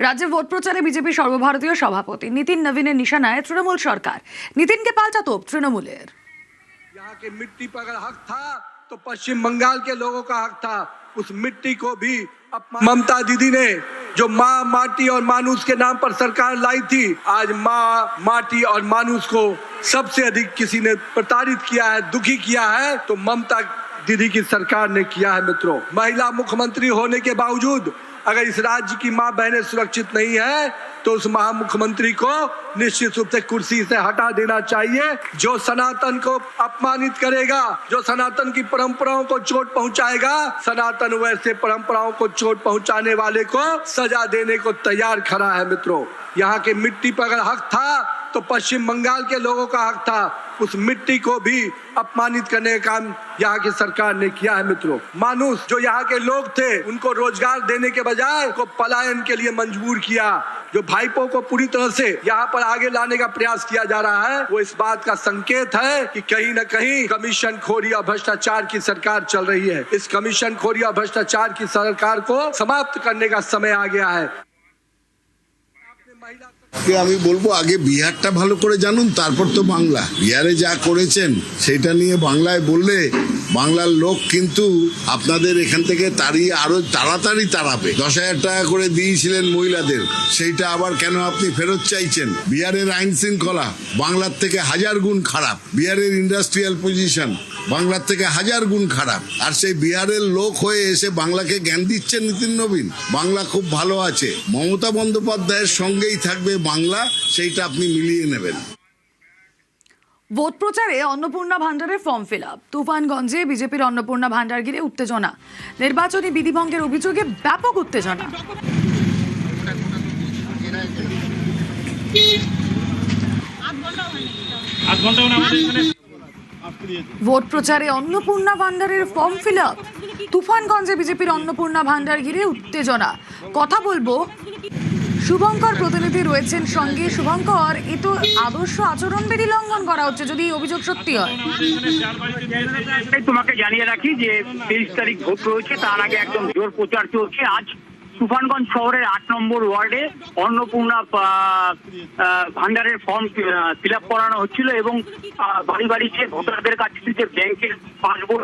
রাজ্যে ভোট প্রচারে বিজেপি সর্বভারতীয় সভাপতি नितिन नवीনের निशानाয় तृणमूल सरकार। नितिन के पाल्टा तोप तृणमूलेर। यहाँ के मिट्टी पर अगर हक था तो पश्चिम बंगाल के लोगों का हक था। उस मिट्टी को भी ममता दीदी ने जो माँ माटी और मानुष के नाम पर सरकार लाई थी, आज माँ माटी और मानुष को सबसे अधिक किसी ने प्रताड़ित किया है, दुखी किया है, तो ममता दीदी की सरकार ने किया है। मित्रों, महिला मुख्यमंत्री होने के बावजूद अगर इस राज्य की माँ बहनें सुरक्षित नहीं है तो उस महामुख्यमंत्री को निश्चित रूप से कुर्सी से हटा देना चाहिए। जो सनातन को अपमानित करेगा, जो सनातन की परंपराओं को चोट पहुंचाएगा, सनातन वैसे परंपराओं को चोट पहुंचाने वाले को सजा देने को तैयार खड़ा है। मित्रों, यहाँ के मिट्टी पर अगर हक था तो पश्चिम बंगाल के लोगों का हक था। उस मिट्टी को भी अपमानित करने का काम यहाँ की सरकार ने किया है। मित्रों, मानुष जो यहाँ के लोग थे उनको रोजगार देने के बजाय को पलायन के लिए मजबूर किया। जो भाईपों को पूरी तरह से यहाँ पर आगे लाने का प्रयास किया जा रहा है, वो इस बात का संकेत है कि कहीं न कहीं कमीशन खोरी और भ्रष्टाचार की सरकार चल रही है। इस कमीशन खोरी और भ्रष्टाचार की सरकार को समाप्त करने का समय आ गया है। আমি বলবো আগে বিহারটা ভালো করে জানুন, তারপর তো বাংলা। বিহারে যা করেছেন সেটা নিয়ে বাংলায় বললে বাংলার লোক কিন্তু আপনাদের এখান থেকে তাড়িয়ে আরো তাড়াতাড়ি তাড়াবে। 10,000 টাকা করে দিয়েছিলেন মহিলাদের, সেইটা আবার কেন আপনি ফেরত চাইছেন? বিহারের আইন শৃঙ্খলা বাংলার থেকে 1000 গুণ খারাপ। বিহারের ইন্ডাস্ট্রিয়াল পজিশন বাংলার থেকে 1000 গুণ খারাপ। আর সেই বিহারের লোক হয়ে এসে বাংলাকে জ্ঞান দিচ্ছেন নিতিন নবীন। বাংলা খুব ভালো আছে, মমতা বন্দ্যোপাধ্যায়ের সঙ্গেই থাকবে বাংলা, সেইটা আপনি মিলিয়ে নেবেন। ভোট প্রচারে অন্নপূর্ণা ভান্ডারের ফর্ম ফিল আপ। তুফানগঞ্জে বিজেপির অন্নপূর্ণা ভান্ডার ঘিরে উত্তেজনা। নির্বাচনী বিধিভঙ্গের অভিযোগে ব্যাপক উত্তেজনা। ভোট প্রচারে অন্নপূর্ণা ভান্ডারের ফর্ম ফিল আপ। তুফানগঞ্জে বিজেপির অন্নপূর্ণা ভান্ডার ঘিরে উত্তেজনা। কথা বলবো, শুভঙ্কর প্রতিনিধি রয়েছেন সঙ্গে। শুভঙ্কর, এ তো আদর্শ আচরণবিধি লঙ্ঘন করা হচ্ছে যদি অভিযোগ সত্যি হয়। তোমাকে জানিয়ে রাখি যে 23 তারিখ ভোট রয়েছে, তার আগে একদম জোর প্রচার চলছে। আজ তুফানগঞ্জ শহরের 8 নম্বর ওয়ার্ডে অন্নপূর্ণা ভান্ডারের ফর্ম ফিল আপ করানো হচ্ছিল এবং বাড়ি বাড়ি যে ভোটারদের কাছ থেকে ব্যাংকের পাসবুক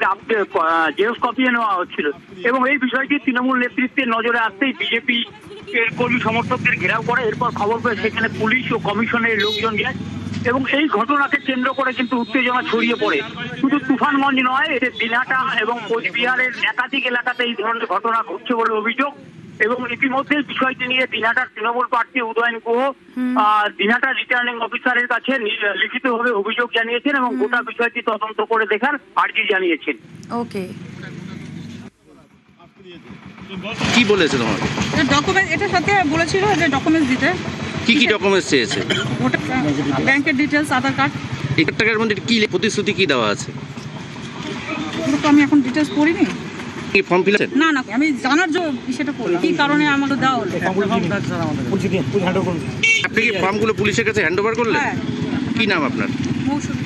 জেরক্স কপি নেওয়া হচ্ছিল এবং এই বিষয়টি তৃণমূল নেতৃত্বের নজরে আসতেই বিজেপি কর্মী সমর্থকদের ঘেরাও করে। এরপর খবর পেয়ে সেখানে পুলিশ ও কমিশনের লোকজন যায় এবং এই ঘটনাকে কেন্দ্র করে কিন্তু উত্তেজনা ছড়িয়ে পড়ে। শুধু তুফানগঞ্জ নয়, এতে দিনহাটা এবং কোচবিহারের একাধিক এলাকাতে এই ধরনের ঘটনা ঘটছে বলে অভিযোগ। এবং ইতিমধ্যে বিষয়টি নিয়ে দিনহাটার তৃণমূল প্রার্থী উদয়ন গুহ দিনহাটা রিটার্নিং অফিসারের কাছে লিখিতভাবে অভিযোগ জানিয়েছেন এবং গোটা বিষয়টি তদন্ত করে দেখার আর্জি জানিয়েছেন। ওকে, কি বলেছে তোমাকে? ডকুমেন্ট এটার সাথে বলেছিল যে ডকুমেন্টস দিতে। কি কি ডকুমেন্টস চেয়েছে? ব্যাংকের ডিটেলস, আধার কার্ড। 1 টাকার মধ্যে কি প্রতিশ্রুতি কি দেওয়া আছে? তো আমি এখন ডিটেলস পড়িনি। কি ফর্ম ফিল? না না, আমি জানার জন্য সেটা করি কি কারণে আমাকে দাও। আপনি কি ফর্মগুলো পুলিশের কাছে হ্যান্ড ওভার করলেন? হ্যাঁ। কি নাম আপনার? মৌসুমী।